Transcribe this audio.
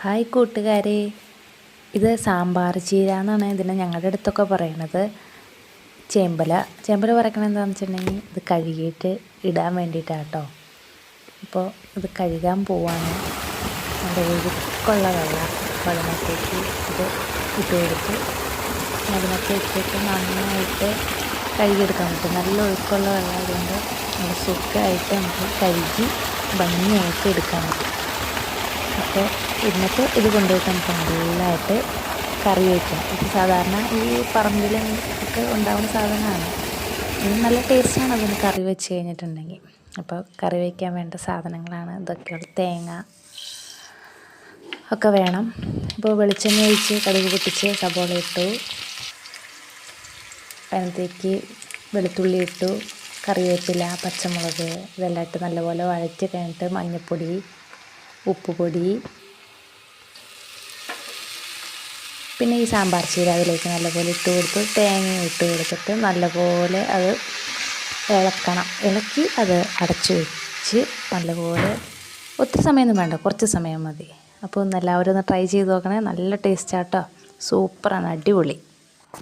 Hi കൂട്ടുകാരെ, ഇത് സാമ്പാർ ചീര എന്നാണ് ഇതിനെ ഞങ്ങളുടെ അടുത്തൊക്കെ പറയണത്. ചേമ്പല പറയണത് എന്താണെന്ന് വെച്ചിട്ടുണ്ടെങ്കിൽ ഇത് കഴുകിയിട്ട് ഇടാൻ വേണ്ടിയിട്ടാണ് കേട്ടോ. അപ്പോൾ ഇത് കഴുകാൻ പോവാണ്. നല്ല ഒഴുക്കുള്ള വെള്ളത്തിലേക്ക് ഇത് ഇട്ട് കൊടുത്ത് അതിനൊക്കെ ഇട്ടിട്ട് നന്നായിട്ട് കഴുകിയെടുക്കാൻ പറ്റും. നല്ല ഒഴുക്കുള്ള വെള്ളം ആയതുകൊണ്ട് നല്ല സുഖമായിട്ട് നമുക്ക് കഴുകി ഭംഗിയായിട്ട് എടുക്കാൻ പറ്റും. അപ്പോൾ എന്നിട്ട് ഇത് കൊണ്ടുപോയിട്ട് നമുക്ക് നല്ലതായിട്ട് കറി വയ്ക്കാം. ഇത് സാധാരണ ഈ പറമ്പിലും ഒക്കെ ഉണ്ടാകുന്ന സാധനമാണ്. ഇത് നല്ല ടേസ്റ്റാണ് അതിന് കറി വെച്ച് കഴിഞ്ഞിട്ടുണ്ടെങ്കിൽ. അപ്പോൾ കറി വയ്ക്കാൻ വേണ്ട സാധനങ്ങളാണ് ഇതൊക്കെ. തേങ്ങ ഒക്കെ വേണം. ഇപ്പോൾ വെളിച്ചെണ്ണ ഒഴിച്ച് കടുക് പൊട്ടിച്ച് സബോള ഇട്ടു, അതിനകത്തേക്ക് വെളുത്തുള്ളി ഇട്ടു, കറിവേപ്പില, പച്ചമുളക് ഇതെല്ലാം ഇട്ട് നല്ലപോലെ വഴറ്റി കഴിഞ്ഞിട്ട് മഞ്ഞൾപ്പൊടി, ഉപ്പുപൊടി, പിന്നെ ഈ സാമ്പാർ ചീര അതിലേക്ക് നല്ലപോലെ ഇട്ട് കൊടുത്ത് തേങ്ങയും ഇട്ട് കൊടുത്തിട്ട് നല്ലപോലെ അത് ഇളക്കി അത് അടച്ചു വെച്ച് നല്ലപോലെ, ഒത്തിരി സമയമൊന്നും വേണ്ട, കുറച്ച് സമയം മതി. അപ്പോൾ എല്ലാവരും ഒന്ന് ട്രൈ ചെയ്ത് നോക്കണേ. നല്ല ടേസ്റ്റാട്ടോ, സൂപ്പറാണ്, അടിപൊളി.